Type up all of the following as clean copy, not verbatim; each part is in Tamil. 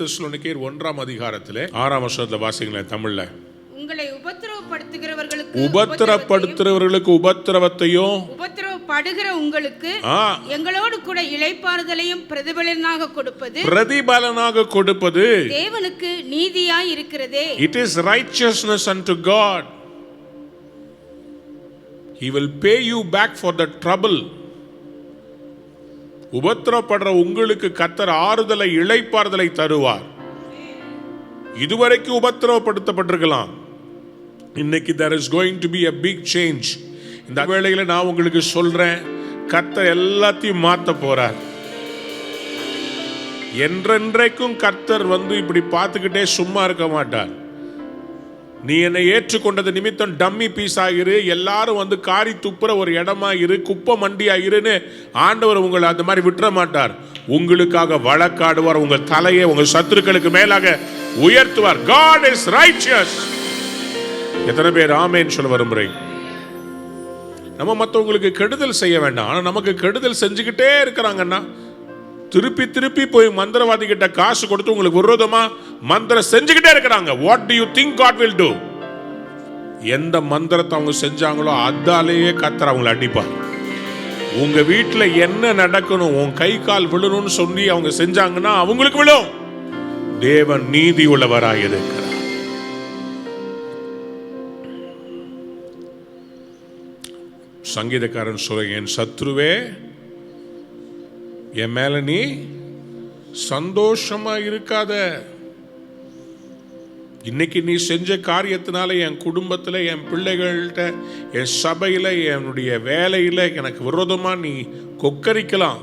தெசலோனிக்கேயர் 1ஆம் அதிகாரத்திலே 6ஆம் வசனத்துல வாசிங்களேன் தமிழ்ல. உங்களை உபத்திரப்படுத்துகிறவர்களுக்கு உபத்திரவத்தையும் உபத்திரவப்படுகிற உங்களுக்கு எங்களோடு கூட இளைப்பாறுதலையும் பிரதிபலனாக கொடுப்பது தேவனுக்கு நீதியாய் இருக்கிறதே. It is righteousness unto God. He will pay you back for the trouble. உபத்திரப்படுற உங்களுக்கு கர்த்தர் ஆறுதலை இளைப்பாறுதலை தருவார். இதுவரைக்கும் உபத்திரவப்படுத்தப்பட்டிருக்கலாம், இன்னைக்கு there is going to be a big change. இந்த வேளையில நான் உங்களுக்கு சொல்றேன், கர்த்தர் எல்லாத்தையும் மாத்த போறார். என்றென்றைக்கும் கர்த்தர் இப்படி பார்த்துக்கிட்டே சும்மா இருக்க மாட்டார். நீ என்னை ஏற்றுக்கொண்டது நிமித்தம் டம்மி பீஸ் ஆகிரு, எல்லாரும் காரி துப்புற ஒரு இடமா இரு, குப்பை மண்டி ஆகிருன்னு ஆண்டவர் உங்களை அந்த மாதிரி விட்டுற மாட்டார். உங்களுக்காக வழக்காடுவார், உங்க தலையை உங்க சத்துருக்களுக்கு மேலாக உயர்த்துவார். God is righteous. எத்தனை பேர் ஆமென் சொல்ல விரும்புறீங்க? நம்ம மற்றவங்களுக்கு கெடுதல் செய்ய வேண்டாம், ஆனா நமக்கு கெடுதல் செஞ்சுக்கிட்டே இருக்கிறாங்கன்னா திருப்பி திருப்பி போய் மந்திரவாதி கிட்ட காசு கொடுத்து உங்களுக்கு விரோதமா மந்திரம் செஞ்சுக்கிட்டே இருக்கிறாங்க. What do you think God will do? எந்த மந்திரத்தை அவங்க செஞ்சாங்களோ அதாலேயே கர்த்தர் அவங்களை அடிப்பார். உங்க வீட்டுல என்ன நடக்கணும், உன் கை கால் விழணும்னு சொல்லி அவங்க செஞ்சாங்கன்னா அவங்களுக்கு விழும். தேவன் நீதி உள்ளவராய் இருக்கிறார். சங்கீதக்காரன் சொல்ல, என் சத்ருவே என் மேல நீ சந்தோஷமா இருக்காத. இன்னைக்கு நீ செஞ்ச காரியத்தினால என் குடும்பத்தில், என் பிள்ளைகள்கிட்ட, என் சபையில், என்னுடைய வேலையில் எனக்கு விரோதமா நீ கொக்கரிக்கலாம்.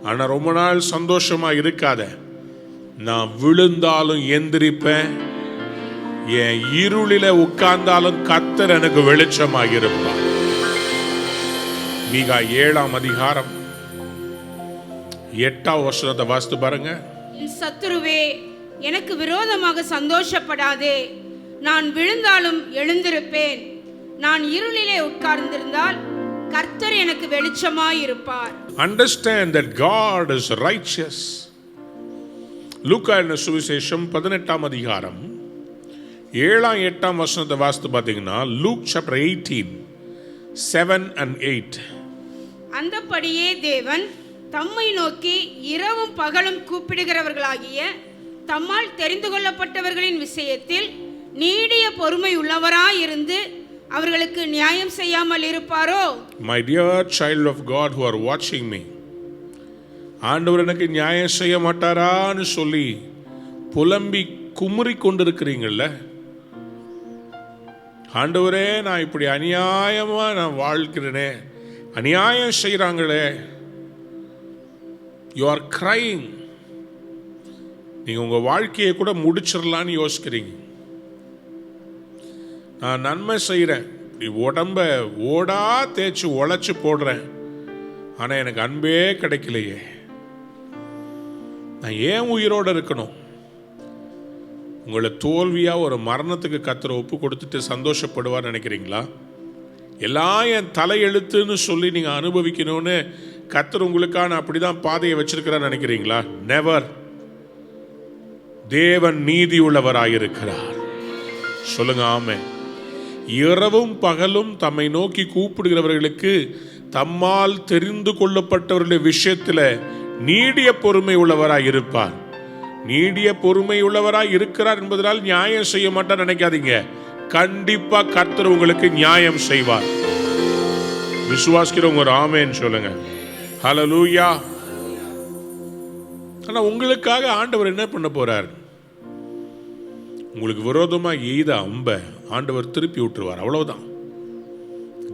ஆனா ரொம்ப நாள் சந்தோஷமா இருக்காத. நான் விழுந்தாலும் எந்திரிப்பேன், என் இருளில உட்கார்ந்தாலும் கர்த்தர் எனக்கு வெளிச்சமாக இருப்பார். மீகா 7ஆம் அதிகாரம் 8ஆம் வசனத்தை வாசித்து பாருங்க. சத்துருவே எனக்கு விரோதமாக சந்தோஷப்படாதே, நான் விழுந்தாலும் எழுந்திருப்பேன், நான் இருளிலே உட்கார்ந்திருந்தால் கர்த்தர் எனக்கு வெளிச்சமாய் இருப்பார். Understand that God is righteous. லூக்கா சுவிசேஷம் 18ஆம் அதிகாரம் 7ஆம் 8ஆம் வசனத்தை வாசித்து பார்த்தீங்கன்னா, Luke chapter 18 7 and 8. அந்தபடியே தேவன் தம்மை நோக்கி இரவும் பகலும் கூப்பிடுகிறவர்களாகிய தம்மால் தெரிந்து கொள்ளப்பட்டவர்களின் விஷயத்தில் நீடிய பொறுமை உள்ளவராயிருந்து அவர்களுக்கு நியாயம் செய்யாமல் இருப்பாரோ? My dear child of God who are watching me, ஆண்டவர் எனக்கு நியாயம் செய்ய மாட்டாரான்னு சொல்லி புலம்பி குமுறி கொண்டிருக்கிறீங்கள்ல, ஆண்டவரே நான் இப்படி அநியாயமா நான் வாழ்கிறேனே, அநியாயம் செய்யறாங்களே, you are crying. நீங்க உங்க வாழ்க்கையை கூட முடிச்சிடலான்னு யோசிக்கிறீங்க. நான் நன்மை செய்யறேன், உடம்ப ஓடா தேய்ச்சி உழைச்சு போடுறேன், ஆனா எனக்கு அன்பே கிடைக்கலையே, நான் ஏன் உயிரோட இருக்கணும்? உங்களை தோல்வியா ஒரு மரணத்துக்கு கர்த்தர் ஒப்பு கொடுத்துட்டு சந்தோஷப்படுவார் நினைக்கிறீங்களா? எல்லாம் என் தலையெழுத்துன்னு சொல்லி நீங்க அனுபவிக்கணும்னு கர்த்தர் உங்களுக்கான அப்படிதான் பாதையை வச்சிருக்கிறார் நினைக்கிறீங்களா? நெவர். தேவன் நீதி உள்ளவராயிருக்கிறார். சொல்லுங்க ஆமென். இரவும் பகலும் தம்மை நோக்கி கூப்பிடுகிறவர்களுக்கு தம்மால் தெரிந்து கொள்ளப்பட்டவர்களுடைய விஷயத்தில் நீடிய பொறுமை உள்ளவராய் இருப்பார். நீடிய பொறுமை உள்ளவராய் இருக்கிறார் என்பதனால் நியாயம் செய்ய மாட்டார் நினைக்காதீங்க. கண்டிப்பா கர்த்தர் உங்களுக்கு நியாயம் செய்வார். விசுவாசிக்கிறவங்க ஒரு ஆமென் சொல்லுங்க. ஹல்லேலூயா. ஆனா உங்களுக்காக ஆண்டவர் என்ன பண்ண போறார்? உங்களுக்கு விரோதமா எய்த அம்ப ஆண்டவர் திருப்பி விட்டுருவார், அவ்வளவுதான்.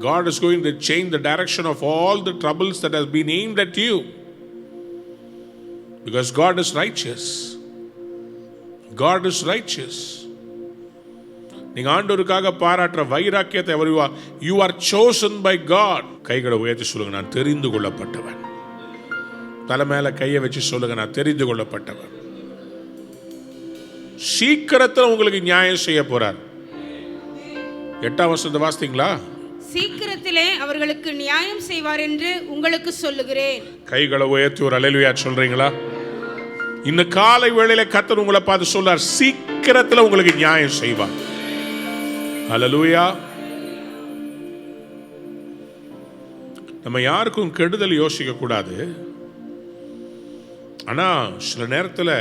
God is going to change the direction of all the troubles that has been aimed at you, because God is righteous. God is righteous. நீங்க ஆண்டவருக்காக பாராட்டுற வைராக்கியத்தை you are chosen by God. கைகளை உயர்த்தி சொல்லுங்க, நான் தெரிந்து கொள்ளப்பட்டவன். தலை மேல கையை வச்சு சொல்லுங்க, நான் தெரிந்து கொள்ளப்பட்டவன். சீக்கிரத்தில் உங்களுக்கு நியாயம் செய்ய போறார். 8ஆம் வசனத்தை வாசித்தீங்களா? சீக்கிரத்திலே அவர்களுக்கு நியாயம் செய்வார் என்று உங்களுக்கு சொல்லுகிறேன். கைகளை உயர்த்தி ஒரு அல்லேலூயா சொல்றீங்களா? இந்த காலை வேளையில கர்த்தர் உங்களை பார்த்து சொல்றார், சீக்கிரத்துல உங்களுக்கு நியாயம் செய்வார். ஹல்லேலூயா. நம்ம யாருக்கும் கெடுதல் யோசிக்க கூடாது. ஆனா சில நேரத்தில்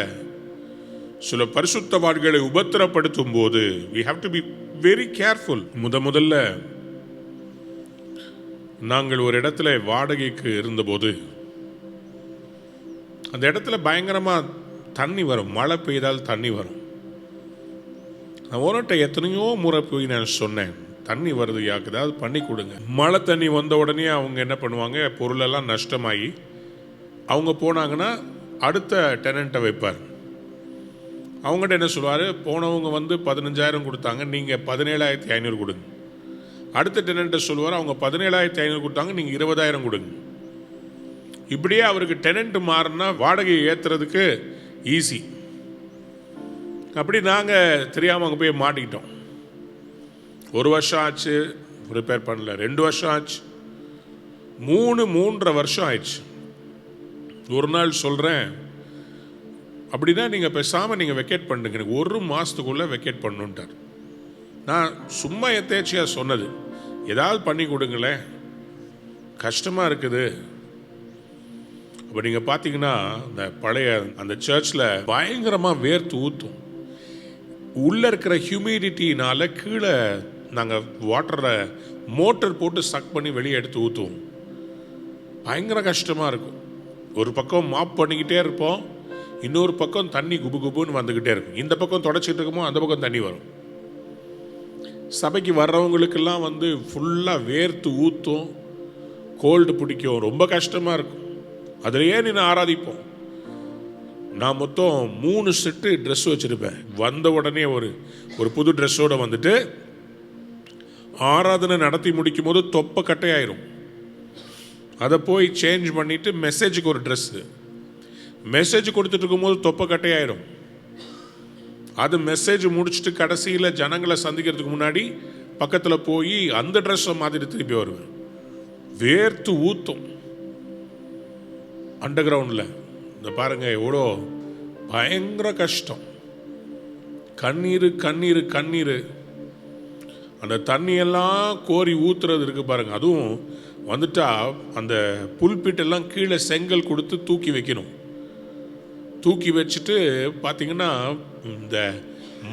சில பரிசுத்தவான்களை உபத்திரப்படுத்தும் போது we have to be very careful. முதல்ல நாங்கள் ஒரு இடத்துல வாடகைக்கு இருந்தபோது அந்த இடத்துல பயங்கரமா தண்ணி வரும். மழை பெய்தால் தண்ணி வரும். நான் ஓனட்ட எத்தனையோ முறை போய் நான் சொன்னேன், தண்ணி வருது, யாருக்கு ஏதாவது பண்ணி கொடுங்க. மழை தண்ணி வந்த உடனே அவங்க என்ன பண்ணுவாங்க, பொருளெல்லாம் நஷ்டமாகி அவங்க போனாங்கன்னா அடுத்த டெனண்ட்டை வைப்பார். அவங்ககிட்ட என்ன சொல்லுவார், போனவங்க வந்து 15,000 கொடுத்தாங்க, நீங்கள் 17,500 கொடுங்க. அடுத்த டெனண்ட்டை சொல்லுவார், அவங்க 17,500 கொடுத்தாங்க, நீங்கள் 20,000 கொடுங்க. இப்படியே அவருக்கு டெனண்ட் மாறினா வாடகையை ஏற்றுறதுக்கு ஈஸி. அப்படி நாங்கள் தெரியாமல் அங்கே போய் மாட்டிக்கிட்டோம். 1 வருஷம் ஆச்சு, ரிப்பேர் பண்ணல. 2 வருஷம் ஆச்சு, 3.5 வருஷம் ஆயிடுச்சு. ஒரு நாள் சொல்கிறேன், அப்படின்னா நீங்கள் பேசாமல் நீங்கள் வெக்கேட் பண்ணுங்க, எனக்கு 1 மாதத்துக்குள்ளே வெக்கேட் பண்ணணுன்ட்டார். நான் சும்மா எத்தேச்சியாக சொன்னது, ஏதாவது பண்ணி கொடுங்களேன், கஷ்டமாக இருக்குது. அப்போ நீங்கள் பார்த்தீங்கன்னா இந்த பழைய அந்த சர்ச்சில் பயங்கரமாக வேர்த்து ஊற்றும். உள்ளே இருக்கிற ஹியூமிடிட்டினால கீழே நாங்கள் வாட்டரை மோட்டர் போட்டு சக் பண்ணி வெளியே எடுத்து ஊற்றுவோம். பயங்கர கஷ்டமாக இருக்கும். ஒரு பக்கம் மாப் பண்ணிக்கிட்டே இருப்போம், இன்னொரு பக்கம் தண்ணி குபு குபுன்னு வந்துக்கிட்டே இருக்கும். இந்த பக்கம் தொடச்சிட்டு இருக்கமோ அந்த பக்கம் தண்ணி வரும். சபைக்கு வர்றவங்களுக்கெல்லாம் வந்து ஃபுல்லாக வேர்த்து ஊற்றும், கோல்டு பிடிக்கும், ரொம்ப கஷ்டமாக இருக்கும். அதிலேயே நின்று ஆராதிப்போம். நான் மொத்தம் 3 செட்டு ட்ரெஸ் வச்சுருப்பேன். வந்த உடனே ஒரு புது ட்ரெஸ்ஸோடு வந்துட்டு ஆராதனை நடத்தி முடிக்கும் போது தொப்பை கட்டையாயிரும். அதை போய் சேஞ்ச் பண்ணிவிட்டு மெசேஜுக்கு ஒரு ட்ரெஸ்ஸு, மெசேஜ் கொடுத்துட்டு இருக்கும்போது தொப்பை கட்டையாயிரும். அது மெசேஜ் முடிச்சுட்டு கடைசியில் ஜனங்களை சந்திக்கிறதுக்கு முன்னாடி பக்கத்தில் போய் அந்த ட்ரெஸ்ஸை மாற்றிட்டு திருப்பி வருவேன். வேர்த்து ஊற்றும் அண்டர் கிரவுண்டில். இந்த பாருங்கள் எவ்வளோ பயங்கர கஷ்டம். கண்ணீர் கண்ணீர் கண்ணீர். அந்த தண்ணியெல்லாம் கோரி ஊற்றுறது இருக்குது பாருங்கள். அதுவும் வந்துட்டா அந்த புல்பிட்டெல்லாம் கீழே செங்கல் கொடுத்து தூக்கி வைக்கணும். தூக்கி வச்சுட்டு பார்த்தீங்கன்னா இந்த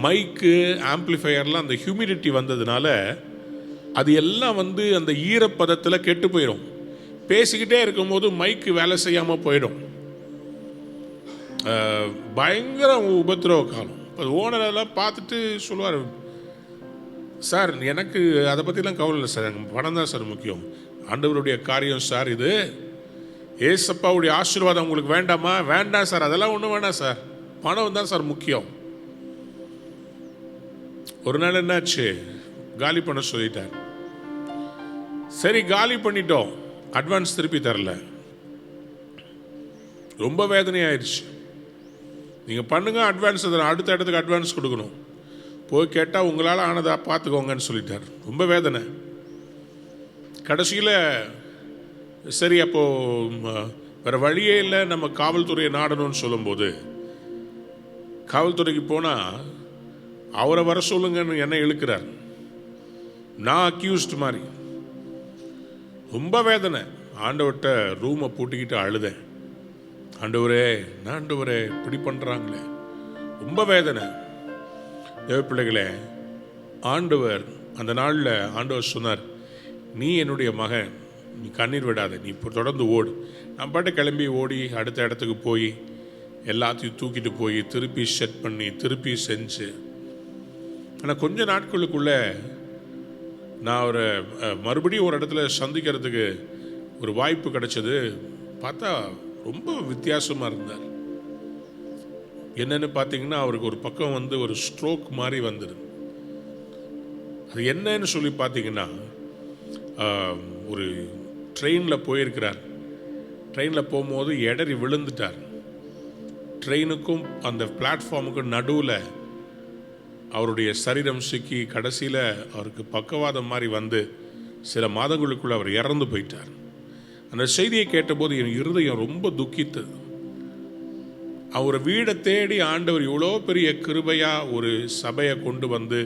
மைக்கு ஆம்ப்ளிஃபையர்லாம் அந்த ஹியூமிடிட்டி வந்ததுனால அது எல்லாம் வந்து அந்த ஈரப்பதத்தில் கெட்டு போயிடும். பேசிக்கிட்டே இருக்கும்போது மைக்கு வேலை செய்யாமல் போயிடும். பயங்கர உபத்திரவ காலம். இப்போ ஓனரெல்லாம் பார்த்துட்டு சொல்லுவார், சார் எனக்கு அதை பற்றிலாம் கவலை இல்லை சார், எனக்கு பணம் தான் சார் முக்கியம், ஆண்டவருடைய காரியம் சார் இது, ஏசப்பாவுடைய ஆசீர்வாதம் உங்களுக்கு வேண்டாமா? வேண்டாம் சார், அதெல்லாம் ஒன்றும் வேண்டாம் சார், பணம் தான் சார் முக்கியம். ஒரு நாள் என்னாச்சு, காலி பண்ண சொல்லிட்டார். சரி காலி பண்ணிட்டோம், அட்வான்ஸ் திருப்பி தரல. ரொம்ப வேதனையாயிருச்சு. நீங்கள் பண்ணுங்க, அட்வான்ஸ் தரேன், அடுத்த இடத்துக்கு அட்வான்ஸ் கொடுக்கணும். போய் கேட்டால் உங்களால் ஆனதா பார்த்துக்கோங்கன்னு சொல்லிட்டார். ரொம்ப வேதனை. கடைசியில் சரி அப்போது வேறு வழியே இல்லை, நம்ம காவல்துறையை நாடணும்னு சொல்லும்போது காவல்துறைக்கு போனால் அவரை வர சொல்லுங்கன்னு என்ன இழுக்கிறார். நான் அக்யூஸ்ட் மாதிரி. ரொம்ப வேதனை. ஆண்டவர்கிட்ட ரூமை பூட்டிக்கிட்டு அழுதேன். ஆண்டவரே, நான் ஆண்டவரே இப்படி பண்ணுறாங்களே, ரொம்ப வேதனை. தேவ பிள்ளைகளே, ஆண்டவர் அந்த நாளில் ஆண்டவர் சொன்னார், நீ என்னுடைய மகன், நீ கண்ணீர் விடாத, நீ இப்போ தொடர்ந்து ஓடு. நான் பாட்டு கிளம்பி ஓடி அடுத்த இடத்துக்கு போய் எல்லாத்தையும் தூக்கிட்டு போய் திருப்பி செட் பண்ணி திருப்பி செஞ்சு. ஆனால் கொஞ்ச நாட்களுக்குள்ளே நான் அவரை மறுபடியும் ஒரு இடத்துல சந்திக்கிறதுக்கு ஒரு வாய்ப்பு கிடைச்சது. பார்த்தா ரொம்ப வித்தியாசமாக இருந்தார். என்னன்னு பார்த்தீங்கன்னா, அவருக்கு ஒரு பக்கம் வந்து ஒரு ஸ்ட்ரோக் மாதிரி வந்துடுது. அது என்னன்னு சொல்லி பார்த்தீங்கன்னா, ஒரு ட்ரெயினில் போயிருக்கிறார். ட்ரெயினில் போகும்போது இடறி விழுந்துட்டார். ட்ரெயினுக்கும் அந்த பிளாட்ஃபார்முக்கும் நடுவில் அவருடைய சரீரம் சிக்கி கடைசியில் அவருக்கு பக்கவாதம் மாதிரி வந்து சில மாதங்களுக்குள்ள அவர் இறந்து போயிட்டார். அந்த செய்தியை கேட்டபோது என் இருதயம் ரொம்ப துக்கித்தது. அவர் வீடை தேடி ஆண்டவர் இவ்வளோ பெரிய கிருபையா ஒரு சபையை கொண்டு வந்து,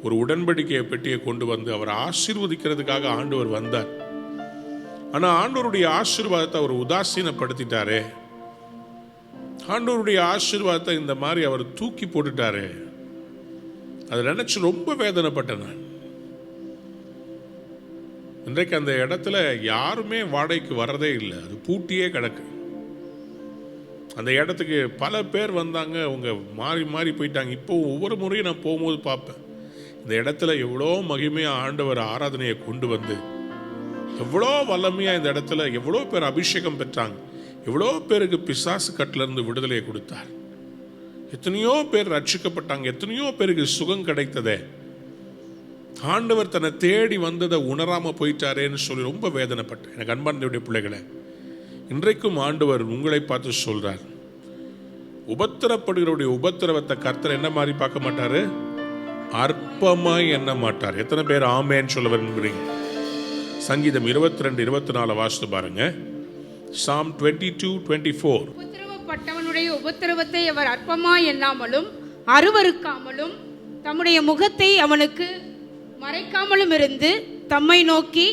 ஒரு உடன்படிக்கையை பெட்டியை கொண்டு வந்து அவர் ஆசீர்வதிக்கிறதுக்காக ஆண்டவர் வந்தார். ஆனால் ஆண்டவருடைய ஆசீர்வாதத்தை அவர் உதாசீனப்படுத்திட்டாரே, ஆண்டவருடைய ஆசீர்வாதத்தை இந்த மாதிரி அவர் தூக்கி போட்டுட்டாரு. அதை நினைச்சு ரொம்ப வேதனைப்பட்டேன் நான். இன்றைக்கு அந்த இடத்துல யாருமே வாடகைக்கு வர்றதே இல்லை, அது பூட்டியே கிடக்கு. அந்த இடத்துக்கு பல பேர் வந்தாங்க, அவங்க மாறி மாறி போயிட்டாங்க. இப்போ ஒவ்வொரு முறையும் நான் போகும்போது பார்ப்பேன், இந்த இடத்துல எவ்வளோ மகிமையாக ஆண்டவர் ஆராதனையை கொண்டு வந்து, எவ்வளோ வல்லமையாக இந்த இடத்துல எவ்வளோ பேர் அபிஷேகம் பெற்றாங்க, எவ்வளோ பேருக்கு பிசாசு கட்டிலிருந்து விடுதலையை கொடுத்தார், எத்தனையோ பேர் ரட்சிக்கப்பட்டாங்க, எத்தனையோ பேருக்கு சுகம் கிடைத்ததே. ஆண்டவர் தன்னை தேடி வந்ததை உணராம போயிட்டாரேன்னு சொல்லி ரொம்ப வேதனைப்பட்டேன். எனக்கு அன்பார்ந்தவருடைய பிள்ளைகளை, இன்றைக்கும் ஆண்டவர் உங்களை பார்த்து சொல்றார், உபத்திரப்படுகிறவருடைய உபத்திரவத்தை கர்த்தர் என்ன மாதிரி பார்க்க மாட்டாரு, அற்பமாய் எண்ண மாட்டார். எத்தனை பேர் ஆமேன்னு சொல்ல விரும்புறீங்க? சங்கீதம் 22:24 வாசித்து பாருங்க. Psalm 22:24. உபத்திரவப்பட்டவனுடைய உபத்திரவத்தை அவர் அற்பமாய் எண்ணாமலும் அருவருக்காமலும் தம்முடைய முகத்தை அவனுக்கு மறைக்காமலும் இருந்து தம்மை நோக்கி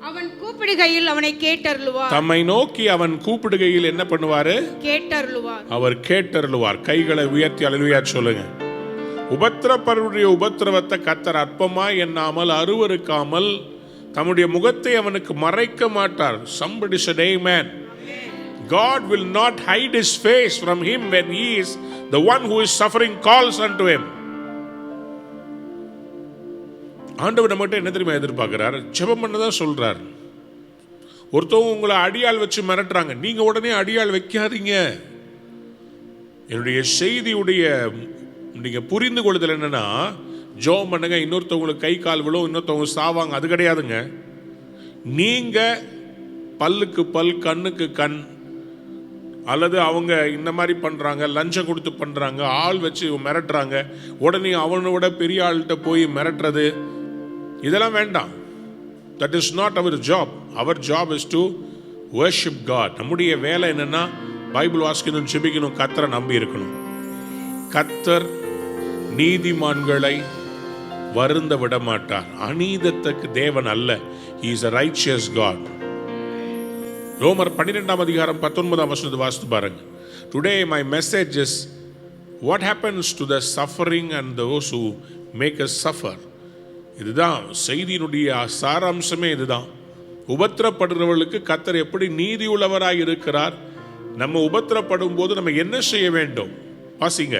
அவன் கூப்பிடுகையில் அவனை கேட்டருளுவார். தம்மை நோக்கி அவன் கூப்பிடுகையில் என்ன பண்ணுவாரு? கேட்டருளுவார். அவர் கேட்டருளுவார். கைகளை உயர்த்தி அல்லேலூயா சொல்லுங்க. உபத்திரப்படுடைய உபத்திரவத்தை கர்த்தர் அற்பமாய் எண்ணாமல் அருவருக்காமல் தம்முடைய முகத்தை அவனுக்கு மறைக்க மாட்டார். Somebody said amen. God will not hide his face from him when he is the one who is suffering calls unto him. ஆண்டவர் நம்மகிட்ட என்ன தெரியுமா எதிர்பார்க்கிறார்? ஜெபம் பண்ணதான் சொல்றார். ஒருத்தவங்க உங்களை அடியாள் வச்சு மிரட்டுறாங்க, நீங்க உடனே அடியாள் வைக்காதீங்க. என்னுடைய செய்தியுடைய நீங்க புரிந்து கொள்ளுதல் என்னன்னா, ஜெபம் பண்ணுங்க, இன்னொருத்தவங்களுக்கு கை கால் விழும், இன்னொருத்தவங்க சாவாங்க, அது கிடையாதுங்க. நீங்க பல்லுக்கு பல், கண்ணுக்கு கண், அல்லது அவங்க இந்த மாதிரி பண்றாங்க, லஞ்சம் கொடுத்து பண்றாங்க, ஆள் வச்சு மிரட்டுறாங்க, உடனே அவனோட பெரிய ஆள்கிட்ட போய் மிரட்டுறது, இதெல்லாம் வேண்டாம். That is not our job. Our job is to worship God. நம்முடைய வேலை என்னன்னா, பைபிள் வாசிக்கணும், ஜெபிக்கணும், கர்த்தரை நம்பி இருக்கணும். கர்த்தர் நீதிமான்களை வருந்த விட மாட்டார். அநீதத்துக்கு தேவன் அல்ல. He is a righteous God. ரோமர் 12:19 வாசித்து பாருங்க. Today my message is what happens to the suffering and those who make us suffer. இதுதான் செய்தியினுடைய சாராம்சமே. இதுதான், உபத்திரப்படுகிறவர்களுக்கு கர்த்தர் எப்படி நீதி உள்ளவராய் இருக்கிறார், நம்ம உபத்திரப்படும் போது நம்ம என்ன செய்ய வேண்டும். வாசிங்க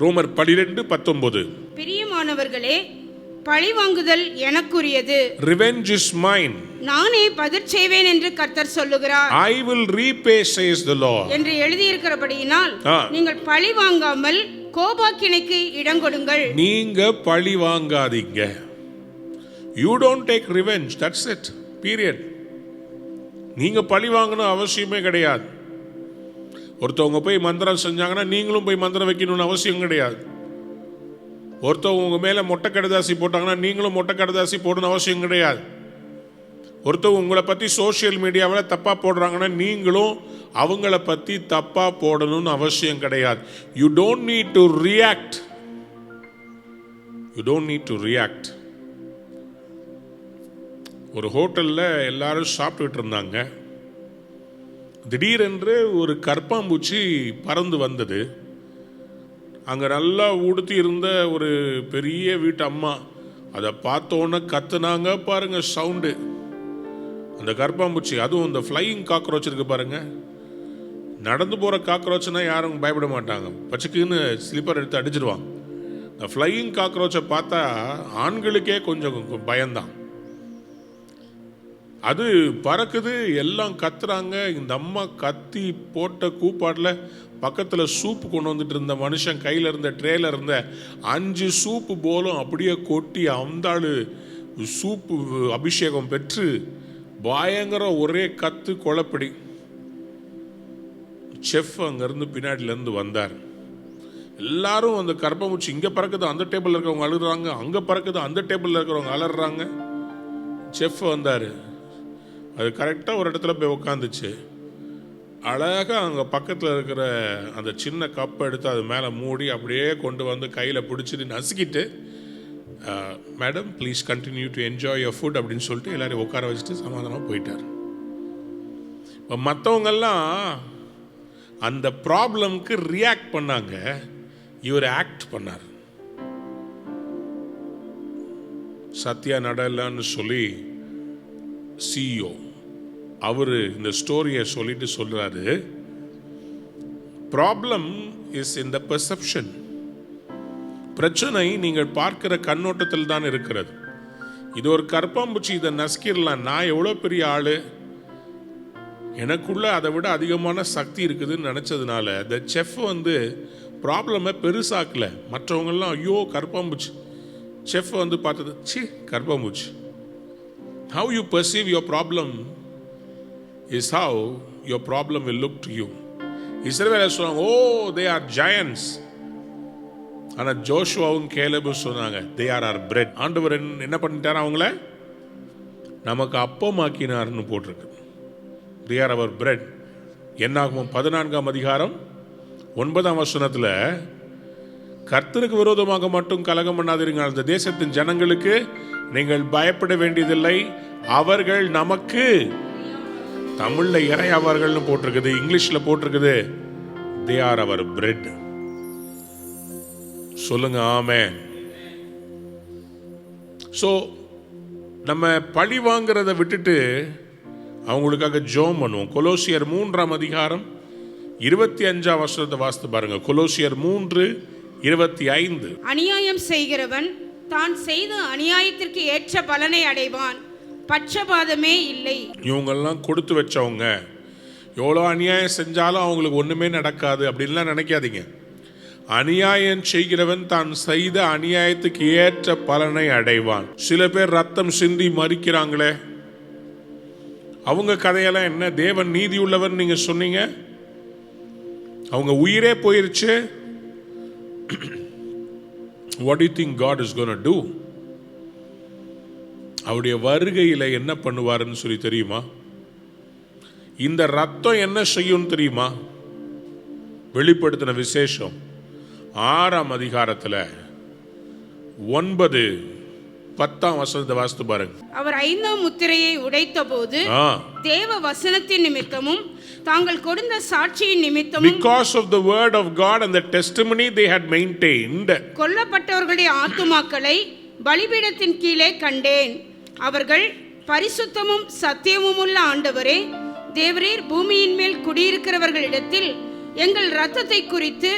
ரோமர் 12:19. பிரியமானவர்களே, பழி வாங்குதல் எனக்குரியது. Revenge is mine. நானே பதில் செய்வேன் என்று கர்த்தர் சொல்லுகிறார். I will repay says the Lord. என்று எழுதியிருக்கிறபடியினால் நீங்கள் பழி வாங்காமல் கோபாக்கினைக்கு இடம் கொடுங்கள். நீங்க பழி வாங்காதீங்க. You don't take revenge. That's it. Period. நீங்க பழி வாங்கணும் அவசியமே கிடையாது. ஒருத்தவங்க போய் மந்திரம் செஞ்சாங்கன்னா நீங்களும் போய் மந்திரம் வைக்கணும்னு அவசியம் கிடையாது. ஒருத்தவங்க உங்க மேல மொட்டை கடுதாசி போட்டாங்கன்னா நீங்களும் மொட்டை கடுதாசி போடணும் அவசியம் கிடையாது. ஒருத்தவங்க உங்களை பத்தி சோசியல் மீடியாவில் தப்பா போடுறாங்கன்னா நீங்களும் அவங்கள பத்தி தப்பா போடணும்னு அவசியம் கிடையாது. You don't need to react. You don't need to react. ஒரு ஹோட்டல்ல எல்லாரும் சாப்பிட்டுட்டு இருந்தாங்க. திடீரென்று ஒரு கற்பாம்பூச்சி பறந்து வந்தது. அங்கே நல்லா உடுத்தி இருந்த ஒரு பெரிய வீட்டு அம்மா அதை பார்த்தோன்னே கத்துனாங்க பாருங்க, சவுண்டு. அந்த கற்பாம்பூச்சி, அதுவும் இந்த ஃப்ளையிங் காக்ரோச் இருக்கு பாருங்க, நடந்து போகிற காக்ரோச்னா யாரும் பயப்பட மாட்டாங்க, பச்சைக்குன்னு ஸ்லிப்பர் எடுத்து அடிச்சிருவாங்க. இந்த ஃப்ளையிங் காக்ரோச்சை பார்த்தா ஆண்களுக்கே கொஞ்சம் பயம்தான். அது பறக்குது, எல்லாம் கத்துறாங்க. இந்த அம்மா கத்தி போட்ட கூப்பாட்டில் பக்கத்தில் சூப்பு கொண்டு வந்துட்டு இருந்த மனுஷன் கையில் இருந்த ட்ரேல இருந்த 5 சூப்பு போலும் அப்படியே கொட்டி அந்த ஆளு சூப்பு அபிஷேகம் பெற்று பயங்கர ஒரே கத்து கொலப்படி. செஃப் அங்கேருந்து பின்னாடிலேருந்து வந்தார். எல்லாரும் அந்த கர்ப்பமூச்சி இங்கே பறக்குது, அந்த டேபிளில் இருக்கிறவங்க அழுகுறாங்க, அங்கே பறக்குது, அந்த டேபிளில் இருக்கிறவங்க அலறாங்க. செஃப் வந்தார். அது கரெக்டாக ஒரு இடத்துல போய் உட்காந்துச்சு. அழகாக அங்கே பக்கத்தில் இருக்கிற அந்த சின்ன கப்பை எடுத்து அது மேலே மூடி அப்படியே கொண்டு வந்து கையில் பிடிச்சிட்டு நசுக்கிட்டு, madam please continue to enjoy your food அப்படின்னு சொல்லிட்டு எல்லாரையும் உட்கார வச்சுட்டு சமாதானமாக போயிட்டார். இப்போ மற்றவங்கெல்லாம் அந்த ப்ராப்ளம்க்கு ரியாக்ட் பண்ணாங்க, இவர் ஆக்ட் பண்ணார். சத்யா நடலன்னு சொல்லி சிஇஓ அவர் இந்த ஸ்டோரியை சொல்லிட்டு சொல்றாரு, problem is in the perception. பிரச்சனை நீங்கள் பார்க்கிற கண்ணோட்டத்தில் தான் இருக்கிறது. இது ஒரு கற்பாம்பூச்சி, இதை நசுக்கிடலாம், நான் எவ்வளோ பெரிய ஆளு, எனக்குள்ள அதை விட அதிகமான சக்தி இருக்குதுன்னு நினச்சதுனால இந்த செஃப் வந்து ப்ராப்ளமை பெருசாக்கல. மற்றவங்கெல்லாம் ஐயோ கற்பாம்பூச்சி, செஃப் வந்து பார்த்தது C கற்பாம்பூச்சி. How you perceive your problem is how your problem will look to you. இஸ்ரவேலர் சொன்னாங்க, ஓ they are giants. ஆனால் ஜோஷுவாவும் கேலேபும் சொன்னாங்க, they are our bread. ஆண்டவர் என்ன பண்ணிட்டார், அவங்கள நமக்கு அப்பமாக்கினார்னு போட்டிருக்கு. they are our bread. என்னாகும் 14ஆம் அதிகாரம் 9ஆம் வசனத்தில், கர்த்தருக்கு விரோதமாக மட்டும் கலகம் பண்ணாதீங்க, அந்த தேசத்தின் ஜனங்களுக்கு நீங்கள் பயப்பட வேண்டியதில்லை, அவர்கள் நமக்கு, தமிழ்ல இறையாவார்கள்னு போட்டிருக்குது, இங்கிலீஷ்ல போட்டிருக்குது they are our bread. சொல்லுங்க ஆமென். சோ நம்ம பழி வாங்குறத விட்டுட்டு அவங்களுக்காக ஜெபம் பண்ணுவோம். கொலோசியர் 3ஆம் அதிகாரம் 25ஆம் வசனத்தை வாசித்து பாருங்க. கொலோசியர் 3:25. அநியாயம் செய்கிறவன் தான் செய்த அநியாயத்திற்கு ஏற்ற பலனை அடைவான், பட்சபாதமே இல்லை. இவங்கெல்லாம் கொடுத்து வச்சவங்க, எவ்வளோ அநியாயம் செஞ்சாலும் அவங்களுக்கு ஒன்றுமே நடக்காது அப்படின்லாம் நினைக்காதீங்க. அநியாயம் செய்கிறவன் தான் செய்த அநியாயத்துக்கு ஏற்ற பலனை அடைவான். சில பேர் ரத்தம் சிந்தி மறிக்கிறாங்களே, அவங்க கதையெல்லாம் என்ன? தேவன் நீதி உள்ளவர் நீங்க சொன்னீங்க, அவங்க உயிரே போயிருச்சு. What do you think God is going to do? அவருடைய வருகையில் என்ன பண்ணுவாருன்னு சொல்லி தெரியுமா? இந்த ரத்தம் என்ன செய்யும் தெரியுமா? வெளிப்படுத்தின விசேஷம் 6ஆம் அதிகாரத்தில் 9-10ஆம் வசனத்தை வாசித்து பாருங்க. அவர் 5ஆம் முத்திரையை உடைத்த போது தேவ வசனத்தின் நிமித்தமும் தாங்கள் கொடுத்த சாட்சியின் நிமித்தமும், because of the word of God and the testimony they had maintained, கொல்லப்பட்டவர்களுடைய ஆத்துமாக்களை பலிபீடத்தின் கீழே கண்டேன். அவர்கள் பரிசுத்தமும் சத்தியமும் உள்ள ஆண்டவரே தேவரீர் பூமியின் மேல் குடியிருக்கிறவர்களிடத்தில் எங்கள் இரத்தத்தை குறித்து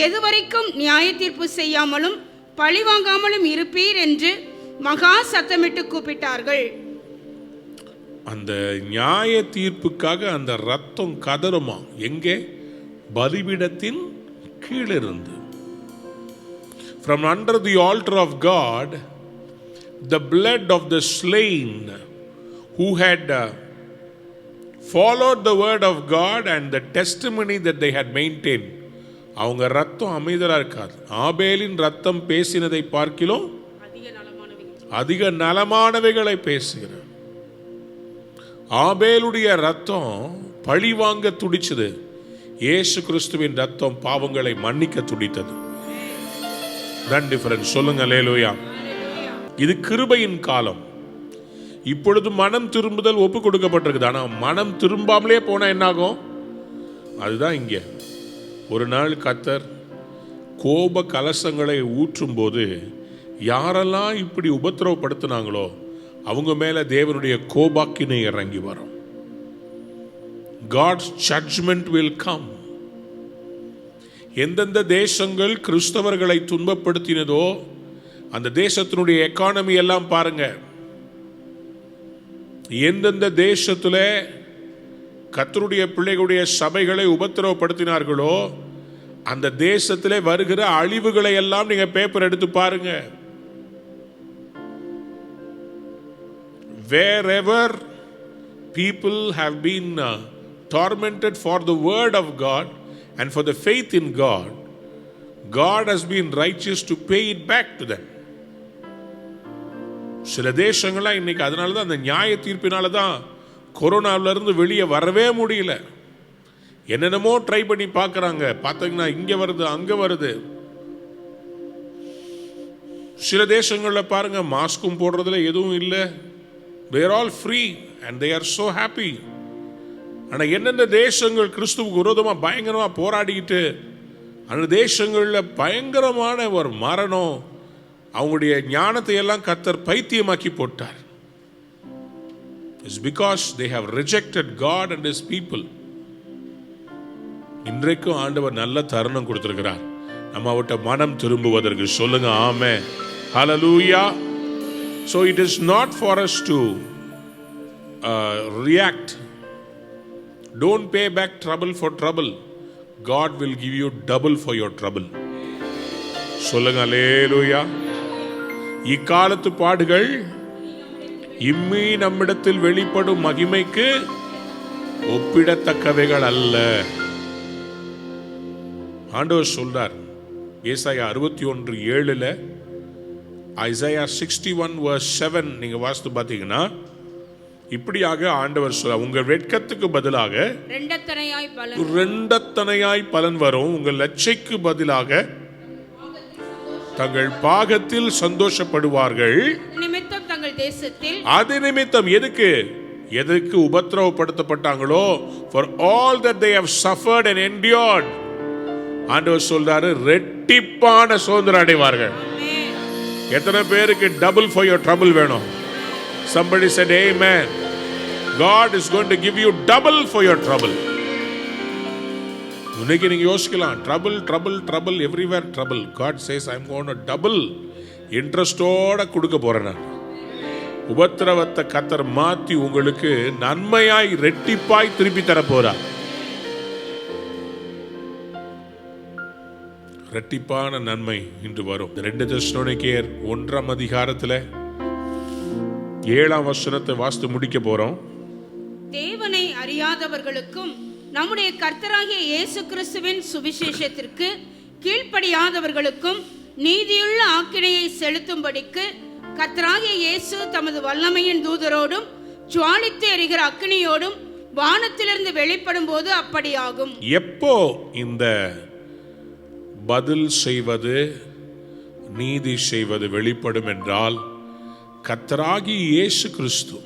எதுவரைக்கும் நியாய தீர்ப்பு செய்யாமலும் பழி வாங்காமலும் இருப்பீர் என்று மகா சத்தமிட்டு கூப்பிட்டார்கள். அந்த நியாய தீர்ப்புக்காக அந்த ரத்தம் கதறுமா எங்கே? பலிபீடத்தின் கீழிருந்து. From under the altar of God, the blood of the slain who had followed the word of God and the testimony that they had maintained, அவங்க ரத்தம் அமைதலா இருக்காது. ஆபேலின் ரத்தம் பேசினதை பார்க்கிலும் அதிக நலமானவைகளை பேசுகிறார். ஆபேலுடைய ரத்தம் பழி வாங்க துடிச்சது, இயேசு கிறிஸ்துவின் ரத்தம் பாவங்களை மன்னிக்க துடித்தது. தான் டிஃபரன்ஸ். சொல்லுங்க அல்லேலூயா. இது கிருபையின் காலம். இப்பொழுது மனம் திரும்புதல் ஒப்பு கொடுக்கப்பட்டிருக்குது. ஆனால் மனம் திரும்பாமலே போனா என்னாகும்? அதுதான் இங்கே. ஒரு நாள் கர்த்தர் கோப கலசங்களை ஊற்றும் போது யாரெல்லாம் இப்படி உபத்திரவப்படுத்தினாங்களோ அவங்க மேல தேவனுடைய கோபாக்கினை இறங்கி வரும். God's judgment will come. எந்தெந்த தேசங்கள் கிறிஸ்தவர்களை துன்பப்படுத்தினதோ அந்த தேசத்தினுடைய எக்கானமி எல்லாம் பாருங்க. எந்தெந்த தேசத்துல கர்த்தருடைய பிள்ளைகளுடைய சபைகளை உபத்திரவப்படுத்தினார்களோ அந்த தேசத்திலே வருகிற அழிவுகளை எல்லாம் நீங்க பேப்பர் எடுத்து பாருங்க. Wherever people have been tormented for the word of God and for the faith in God, God has been righteous to pay it back to them. சில தேசங்கள்லாம் இன்னைக்கு அதனால தான் அந்த நியாய தீர்ப்பினால தான் கொரோனாவிலிருந்து வெளியே வரவே முடியல. என்னென்னமோ ட்ரை பண்ணி பார்க்கறாங்க. பார்த்தீங்கன்னா இங்க வருது, அங்க வருது. சில தேசங்களில் பாருங்க, மாஸ்கும் போடுறதுல எதுவும் இல்லை. they are all free and they are so happy. ஆனால் என்னென்ன தேசங்கள் கிறிஸ்துவுக்கு விரோதமாக பயங்கரமாக போராடிக்கிட்டு அந்த தேசங்களில் பயங்கரமான ஒரு மரணம், அவங்களுடைய ஞானத்தை எல்லாம் கர்த்தர் பைத்தியமாக்கி போட்டார். It's because they have rejected God and His people. இன்றைக்கும் ஆண்டவர் நல்ல தருணம் கொடுத்திருக்கிறார் நம்ம அவட்ட மனம் திரும்புவதற்கு. சொல்லுங்க ஆமென், ஹல்லேலூயா. So it is not for us to react. Don't pay back trouble for trouble. God will give you double for your trouble. சொல்லுங்க அல்லேலூயா. இக்காலத்து பாடுகள் இம்மி நம்மிடத்தில் வெளிப்படும் மகிமைக்கு ஒப்பிடத்தக்கவைகள் அல்ல. ஆண்டவர் சொல்றார் ஏசாயா 61:7, ஐசாயா 61:7 நீங்க வாசித்து பார்த்தீங்கன்னா இப்படியாக ஆண்டவர் சொல்ல, உங்கள் வெட்கத்துக்கு பதிலாக ரெண்டத்தனையாய் பலன் வரும், உங்கள் லட்சைக்கு பதிலாக தங்கள் பாகத்தில் சந்தோஷப்படுவார்கள். அது நிமித்தம் எதுக்கு உபத்திரவப்படுத்தப்பட்டாங்களோ, for all that they have suffered and endured, ஆண்டவர் சொல்றாரு ரெட்டிப்பான சுதந்திரம் அடைவார்கள். எத்தனை பேருக்கு double for your trouble வேணும்? Somebody said amen. God is going to give you double for your trouble. இன்னைக்கு நீங்க யோசிக்கலாம், trouble everywhere trouble. God says I am going to double இன்ட்ரெஸ்டோட கொடுக்க போறேன். நான் உபத்திரவத்தை கர்த்தர் மாத்தி உங்களுக்கு நன்மையாய் ரெட்டிப்பாய் திருப்பி தர போறார். ரெட்டிப்பான நன்மை இன்று வரும். 2 தெசலோனிக்கேயர் 1 7 வாசித்து முடிக்க போறோம். தேவனை அறியாதவர்களுக்கும் நம்முடைய கர்த்தராகிய இயேசு கிறிஸ்துவின் சுவிசேஷத்திற்கு கீழ்ப்படியாதவர்களுக்கும் நீதியுள்ள ஆக்கினையை செலுத்தும்படிக்கு கர்த்தராகிய இயேசு தமது வல்லமையின் தூதரோடும் ஜுவாலித்து எரிகிற அக்கினியோடும் வானத்திலிருந்து வெளிப்படும் போது அப்படியாகும். எப்போ இந்த பதில் செய்வது, நீதி செய்வது வெளிப்படும் என்றால், கர்த்தராகிய இயேசு கிறிஸ்து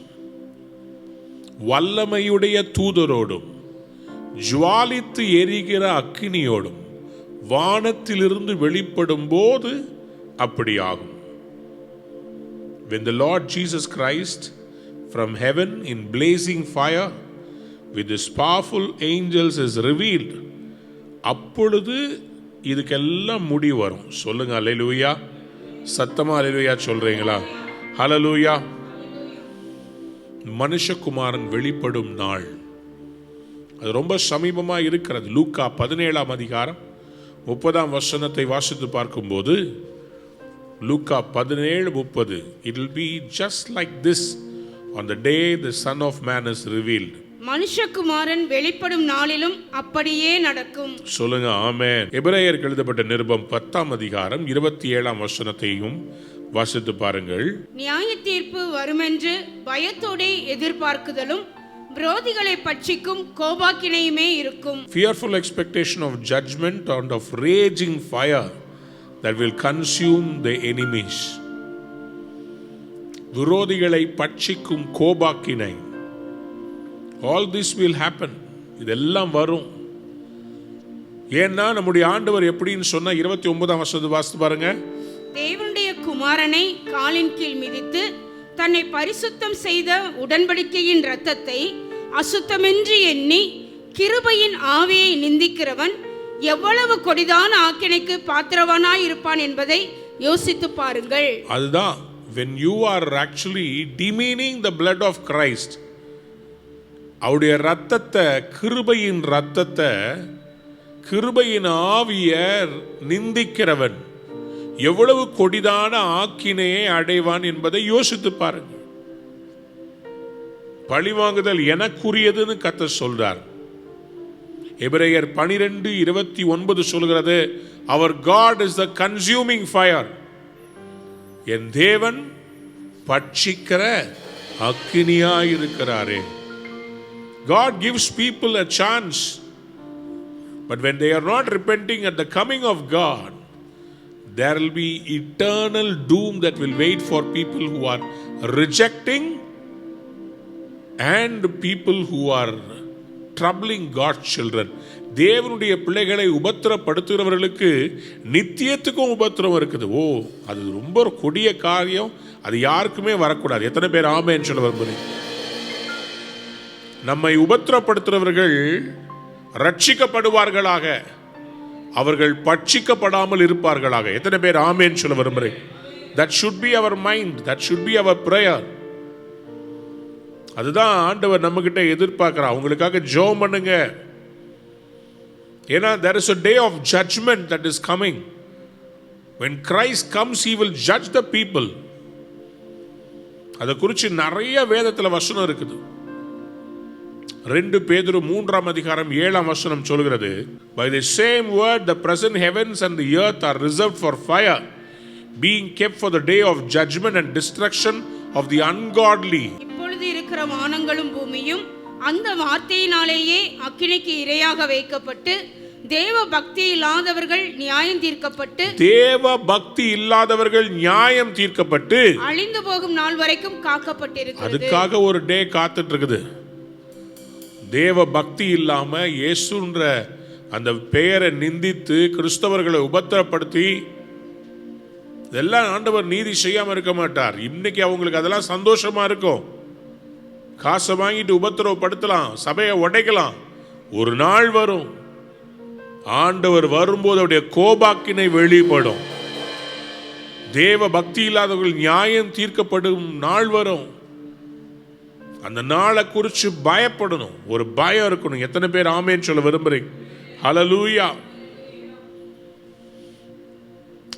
வல்லமையுடைய தூதரோடும் ஜுவாலித்து எரிகிற அக்கினியோடும் வானத்திலிருந்து வெளிப்படும் போது அப்படியாகும். When the Lord Jesus Christ from heaven in blazing fire with his powerful angels is revealed, அப்பொழுது இதுக்கெல்லாம் முடி வரும். சொல்லுங்க அல்லேலூயா. சத்தமா அல்லேலூயா சொல்றீங்களா? ஹல்லேலூயா. மனுஷகுமாரன் வெளிப்படும் நாள் அது ரொம்ப சமீபமா இருக்கிறது. லூக்கா 17:30 வாசித்து பார்க்கும்போது, லூக்கா 17:30, it will be just like this on the day the Son of Man is revealed. மனுஷகுமாரன் வெளிப்படும் நாளிலும் அப்படியே நடக்கும். சொல்லுங்க ஆமென். எபிரேயருக்கு எழுதப்பட்ட நிருபம் 10:27 வாசித்து பாருங்கள். நியாய தீர்ப்பு வருமென்று பயத்தோடு எதிர்பார்க்குதலும் விரோதிகளை பட்சிக்கும் கோபாக்கினையுமே இருக்கும். Fearful expectation of judgment and of raging fire that will consume the enemies. விரோதிகளை பட்சிக்கும் கோபாக்கினை. All this will happen. இதெல்லாம் வரும். ஏன்னா நம்முடைய ஆண்டவர் எப்படின்னு சொன்னா 29 வாசித்து பாருங்க. தேவனுடைய குமாரனை காலின் கீழ் மிதித்து தன்னை பரிசுத்தம் செய்த உடன்படிக்கையின் இரத்தத்தை அசுத்தமென்று எண்ணி கிருபையின் ஆவியை நிந்திக்கிறவன் எவ்வளவு கொடிதான ஆக்கினைக்கு பாத்திரவானாய் இருப்பான் என்பதை யோசித்து பாருங்கள். அதுதான் when you are actually demeaning the blood of Christ, அவருடைய இரத்தத்தை, கிருபையின் இரத்தத்தை, கிருபையின் ஆவியை நிந்திக்கிறவன் எவ்வளவு கொடிதான ஆக்கினையை அடைவான் என்பதை யோசித்து பாருங்க. பழிவாங்குதல் எனக்குரியதுன்னு கர்த்தர் சொல்றார். எபிரேயர் 12:29 சொல்கிறது, our God is the consuming fire. என் தேவன் பட்சிக்கிற அக்கினியாய் இருக்கிறாரே. God gives people a chance But when they are not repenting at the coming of God, there will be eternal doom that will wait for people who are rejecting and people who are troubling God's children. தேவனுடைய பிள்ளைகளை உபத்திரப்படுத்துகிறவர்களுக்கு நித்தியத்துக்கும் உபத்திரம் இருக்குது. அது ரொம்ப ஒரு கொடிய காரியம். அது யாருக்குமே வரக்கூடாது. எத்தனை பேர் ஆமென் சொல்ல விரும்புறீங்க? நம்மை உபத்திரப்படுத்துகிறவர்கள் ரட்சிக்கப்படுவார்களாக, அவர்கள் பட்சிக்கப்படாமல் இருப்பார்களாக. எத்தனை பேர் ஆமென் சொல்ல விரும்புறீங்க? That should be our mind, that should be our prayer. அதுதான் ஆண்டவர் நம்ம கிட்ட எதிர்பார்க்கிறார். அவங்களுக்காக ஜெபம் பண்ணுங்க. ஏன்னா there is a day of judgment that is coming. When Christ comes, he will judge the people. அதை குறித்து நிறைய வேதத்தில் வசனம் இருக்குது. 2 பேதுரு 3ஆம் அதிகாரம் 7ஆம் வசனம் சொல்கிறது, by the same word the present heavens and the earth are reserved for fire, being kept for the day of judgment and destruction of the ungodly. இப்பொழுது இருக்கிற வானங்களும் பூமியும் அந்த வார்த்தையினாலேயே அக்கினிக்கு இரையாக வைக்கப்பட்டு தேவ பக்தி இல்லாதவர்கள் நியாயம் தீர்க்கப்பட்டு அழிந்து போகும் நாள் வரைக்கும் காக்கப்பட்டிருக்கிறது. அதுக்காக ஒரு டே காத்துட்டு இருக்குது. தேவ பக்தி இல்லாம இயேசுன்ற அந்த பெயரை நிந்தித்து கிறிஸ்தவர்களை உபத்திரப்படுத்தி இதெல்லாம் ஆண்டவர் நீதி செய்யாம இருக்க மாட்டார். இன்னைக்கு அவங்களுக்கு அதெல்லாம் சந்தோஷமா இருக்கும். காசை வாங்கிட்டு உபத்திரவப்படுத்தலாம், சபையை உடைக்கலாம். ஒரு நாள் வரும், ஆண்டவர் வரும்போது அவருடைய கோபாக்கினை வெளிப்படும். தேவ பக்தி இல்லாதவர்கள் நியாயம் தீர்க்கப்படும் நாள் வரும். அந்த நாளை குறித்து பயப்படணும், ஒரு பயம் இருக்கணும். எத்தனை பேர் ஆமென் சொல்ல விரும்புறீங்க? ஹல்லேலூயா.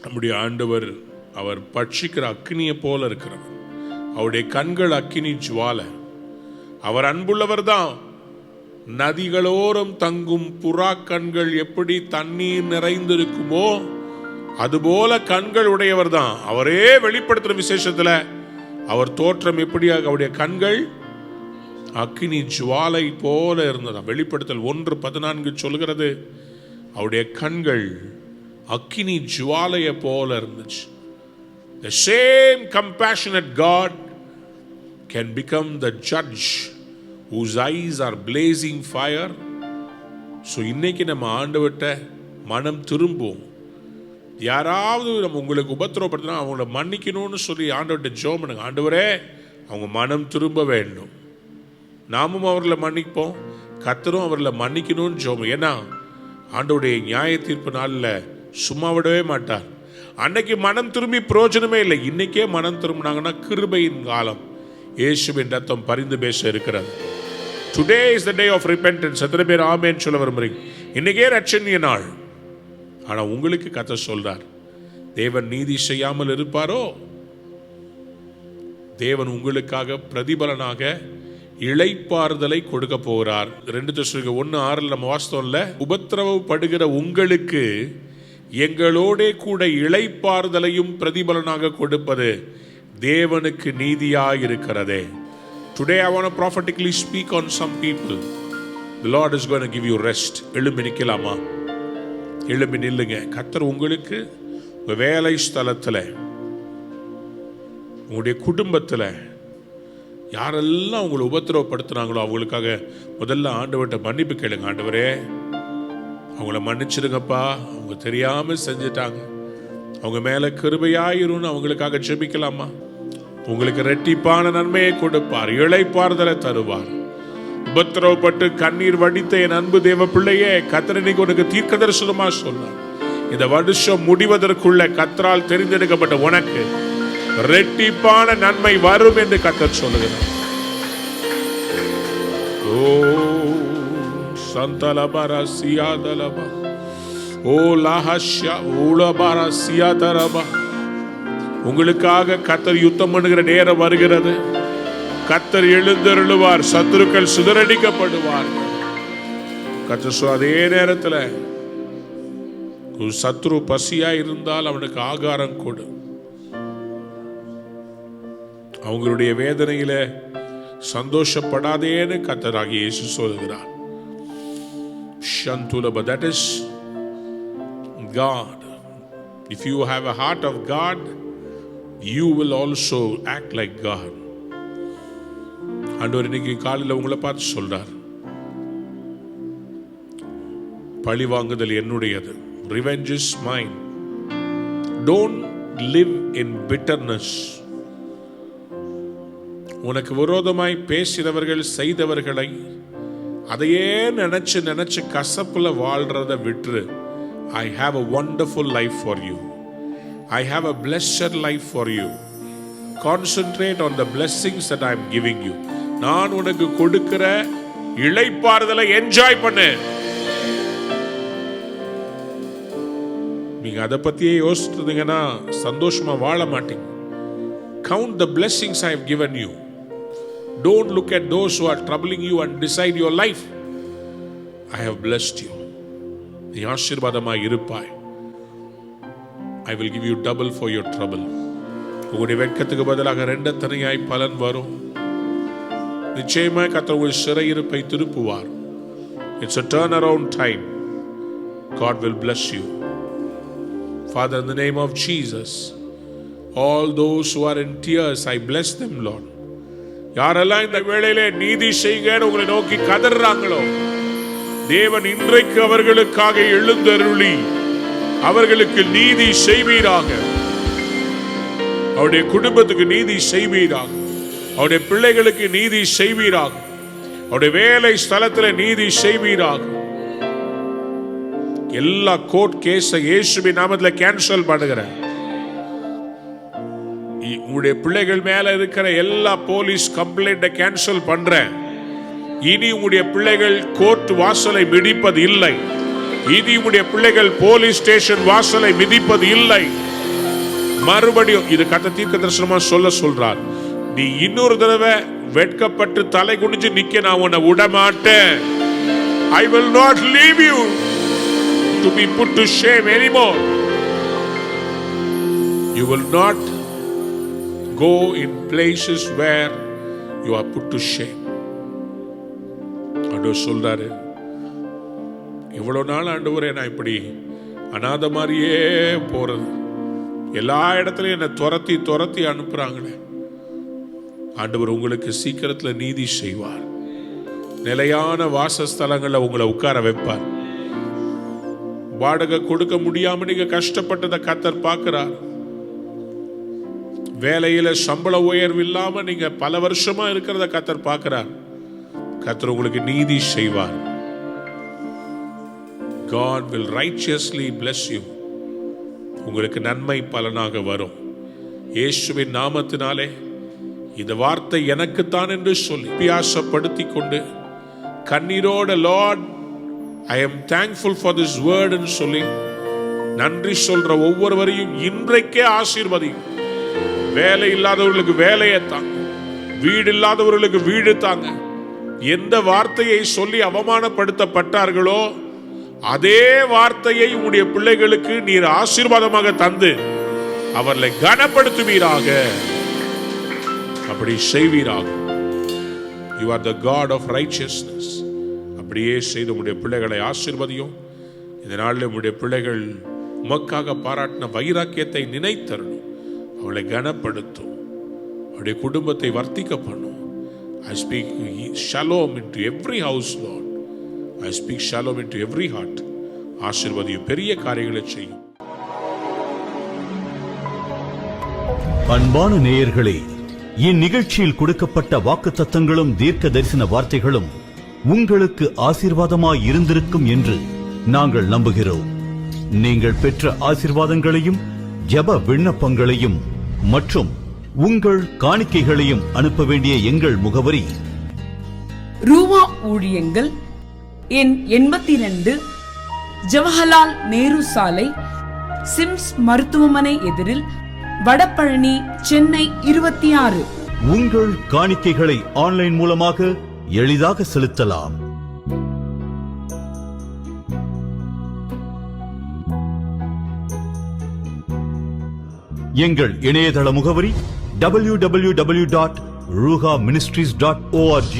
நம்முடைய ஆண்டவர் அவர் பட்சிக்கிற அக்கினியை போல இருக்கிறவர். அவருடைய கண்கள் அக்கினி ஜுவாலை. அவர் அன்புள்ளவர் தான். நதிகளோரம் தங்கும் புறா கண்கள் எப்படி தண்ணீர் நிறைந்திருக்குமோ அதுபோல கண்கள் உடையவர் தான். அவரே வெளிப்படுத்துற விசேஷத்துல அவர் தோற்றம் எப்படியாக அவருடைய கண்கள் அக்கினி ஜுவாலை போல இருந்ததா. வெளிப்படுத்தல் 1:14 சொல்கிறது, அவருடைய கண்கள் அக்கினி ஜுவாலையை போல இருந்துச்சு. The same compassionate God can become the judge whose eyes are blazing fire. So இன்னைக்கு நம்ம ஆண்டவர்ட்ட மனம் திரும்புவோம். யாராவது நம்ம உங்களுக்கு உபத்திரவப்படுத்தினா அவங்கள மன்னிக்கணும்னு சொல்லி ஆண்டவர்ட்ட ஜெபம் பண்ணுங்க. ஆண்டவரே, அவங்க மனம் திரும்ப வேண்டும். நாமும் அவர்களை மன்னிப்போம், கர்த்தரும் அவர்களை மன்னிக்கணும்னு ஜெபம். ஏன்னா ஆண்டவருடைய நியாய தீர்ப்பு நாளில் சும்மா விடவே மாட்டார். அன்னைக்கு மனம் திரும்பி பிரயோஜனமே இல்லை. இன்னைக்கே மனம் திரும்பினாங்கன்னா கிருபையின் காலம். இயேசுவின் ரத்தம் பரிந்து பேச இருக்கிறது. Today is the day of repentance. எத்தனை பேர் ஆமென் சொல்ல விரும்புறீங்க? இன்னைக்கே ரட்சணிய நாள். ஆனா உங்களுக்கு கர்த்தர் சொல்றார், தேவன் நீதி செய்யாமல் இருப்பாரோ? தேவன் உங்களுக்காக பிரதிபலனாக இளைப்பாறுதலை கொடுக்க போகிறார். 2 தெசலோனிக்கேயர் 1:6 நம்ம வாசித்தோம்ல, உபத்திரவப்படுகிற உங்களுக்கு எங்களோட கூட இளைப்பாறுதலையும் பிரதிபலனாக கொடுப்பது தேவனுக்கு நீதியாய் இருக்கிறதே. Today I want to prophetically speak on some people. The Lord is going to give you rest. எழும்பி நிற்கலாமா? எழும்பி நில்லுங்க. கர்த்தர் உங்களுக்கு உங்க வேலை ஸ்தலத்தில், உங்களுடைய குடும்பத்தில் யாரெல்லாம் உங்களை உபத்திரவப்படுத்துனாங்களோ அவங்களுக்காக முதல்ல ஆண்டவர்கிட்ட மன்னிப்பு கேளுங்க. ஆண்டவரே, அவங்கள மன்னிச்சிடுங்கப்பா, அவங்க தெரியாம செஞ்சுட்டாங்க, அவங்க மேல கிருபையாயிருன்னு அவங்களுக்காக ஜெபிக்கலாமா? உங்களுக்கு இரட்டிப்பான நன்மையை கொடுப்பார், இளைப்பாறுதலை தருவார். உபத்திரவப்பட்டு கண்ணீர் வடித்த என் அன்பு தேவ பிள்ளையே, கர்த்தர் இன்னைக்கு உனக்கு தீர்க்க தரிசனமா சொன்னார். இந்த வருஷம் முடிவதற்குள்ள கர்த்தரால் தெரிந்தெடுக்கப்பட்ட உனக்கு இரட்டிப்பான நன்மை வரும் என்று கர்த்தர் சொல்லுகிறார். ஓ சந்தலபர சியாதலப, ஓ லஹஷ்யா உலபர சியாதரப. உங்களுக்காக கர்த்தர் யுத்தம் பண்ணுகிற நேரம் வருகிறது. கர்த்தர் எழுந்தருளுவார், சத்துருக்கள் சிதறடிக்கப்படுவார். கர்த்தர் அதே நேரத்தில் சத்துரு பசியா இருந்தால் அவனுக்கு ஆகாரம் கொடு. அவங்களுடைய வேதனையில சந்தோஷப்படாதேன்னு கர்த்தராகிய இயேசு சொல்கிறார். Shantulaba. That is God. If you have a heart of God, you will also act like God. ஆண்டவர் இன்னைக்கு காலையில் உங்களை பார்த்து சொல்றார், பழி வாங்குதல் என்னுடையது. Revenge is mine. Don't live in bitterness. உனக்கு விரோதமாய் பேசினவர்கள் செய்தவர்களை அதையே நினைச்சு கசப்புல வாழ்றத விட்டுரு. I have a wonderful life for you. I have a blessed life for you. Concentrate on the blessings that I am giving you. நான் உனக்கு கொடுக்கிற இளைப்பாறுதலை என்ஜாய் பண்ணு. நீங்க அதை பத்தியே யோசிச்சிருந்தீங்கன்னா சந்தோஷமா வாழ மாட்டீங்க. Count the blessings I have given you. Don't look at those who are troubling you and decide your life. I have blessed you. நீ ஆசீர்வாதமாய் இருப்பாய். I will give you double for your trouble. உங்களுடைய வெட்கத்துக்கு பதிலாக ரெண்டத்தனையாய் பலன் வரும். நிச்சயமாய் கர்த்தர் உங்கள் சிறையிருப்பை திருப்புவார். It's a turnaround time. God will bless you. Father, in the name of Jesus, all those who are in tears, I bless them, Lord. யாரெல்லாம் இந்த வேளையிலே நீதி செய்யுங்கன்னு உங்களை நோக்கி கதறாங்களோ, தேவன் இன்றைக்கு அவர்களுக்காக எழுந்தருளி அவர்களுக்கு நீதி செய்வீராக. அவருடைய குடும்பத்துக்கு நீதி செய்வீராக. அவருடைய பிள்ளைகளுக்கு நீதி செய்வீராக. அவருடைய வேலை ஸ்தலத்தில் நீதி செய்வீராக. எல்லா கோர்ட் கேஸை இயேசுவின் நாமத்தில் கேன்சல் பண்ணுகிறேன். உங்களுடைய பிள்ளைகள் மேல இருக்கிற எல்லா போலீஸ் கம்ப்ளைண்ட்டை கேன்சல் பண்றேன். இனி உங்களுடைய பிள்ளைகள் கோர்ட் வாசலை மிதிப்பது இல்லை. இனி உங்களுடைய பிள்ளைகள் போலீஸ் ஸ்டேஷன் வாசலை மிதிப்பது இல்லை. மறுபடியும் இது கர்த்தர் தீர்க்க தரிசனமா சொல்றார். நீ இன்னொரு தடவை வெட்கப்பட்டு தலை குனிஞ்சு நிக்க நான் உன்னை விடமாட்டேன். I will not leave you to be put to shame anymore. You will not go in places where you are put to shame. ஆண்டவர் சொல்றாரு, இவ்வளவு நாள் ஆண்டவரே நான் இப்படி அநாத மாதிரியே போறது, எல்லா இடத்துலயும் என்னை துரத்தி அனுப்புறாங்களே. ஆண்டவர் உங்களுக்கு சீக்கிரத்துல நீதி செய்வார். நிலையான வாசஸ்தலங்கள்ல உங்களை உட்கார வைப்பார். வாடகை கொடுக்க முடியாம நீங்க கஷ்டப்பட்டதை கர்த்தர் பார்க்கிறார். வேலையில சம்பள உயர்வு இல்லாம நீங்க பல வருஷமா இருக்கிறத கர்த்தர் பார்க்கிறார். கர்த்தர் உங்களுக்கு நீதி செய்வார். God will righteously bless you. உங்களுக்கு நன்மை பலனாக வரும். இயேசுவின் நாமத்தினாலே இந்த வார்த்தை எனக்குத்தான் என்று சொல்லி பியாசப்படுத்தி கொண்டு கண்ணீரோட Lord I am thankful for this word ன்னு சொல்லி நன்றி சொல்ற ஒவ்வொருவரையும் இன்றைக்கே ஆசீர்வதியும். வேலை இல்லாதவர்களுக்கு வேலையை தாங்க, வீடு இல்லாதவர்களுக்கு வீடு தாங்க. எந்த வார்த்தையை சொல்லி அவமானப்படுத்தப்பட்டார்களோ அதே வார்த்தையை உங்களுடைய பிள்ளைகளுக்கு நீர் ஆசீர்வாதமாக தந்து அவர்களை கனப்படுத்துவீராக. அப்படி செய்வீராக. You are the God of righteousness. அப்படியே செய்து உங்களுடைய பிள்ளைகளை ஆசீர்வதியும். இந்த நாளில் உங்களுடைய பிள்ளைகள் உமக்காக பாராட்டின வைராக்கியத்தை நினைத்தரணும். அவளை கனப்படுத்தும். அவருடைய குடும்பத்தை வர்த்திக்க பண்ணும். I speak shalom into every house, Lord. I speak shalom into every heart. ஆசீர்வதியும், பெரிய காரியங்களை செய்யும். அன்பான நேயர்களே, இந்நிகழ்ச்சியில் கொடுக்கப்பட்ட வாக்குத்தத்தங்களும் தீர்க்க தரிசன வார்த்தைகளும் உங்களுக்கு ஆசீர்வாதமாய் இருந்திருக்கும் என்று நாங்கள் நம்புகிறோம். நீங்கள் பெற்ற ஆசீர்வாதங்களையும் ஜெப விண்ணப்பங்களையும் மற்றும் உங்கள் காணிக்கைகளையும் அனுப்ப வேண்டிய எங்கள் முகவரி: ரூவா ஊழியங்கள், எண் 82, ஜவஹர்லால் நேரு சாலை, சிம்ஸ் மருத்துவமனை எதிரில், வடபழனி, சென்னை 26. உங்கள் காணிக்கைகளை ஆன்லைன் மூலமாக எளிதாக செலுத்தலாம். எங்கள் இணையதள முகவரி www.ruhaministries.org.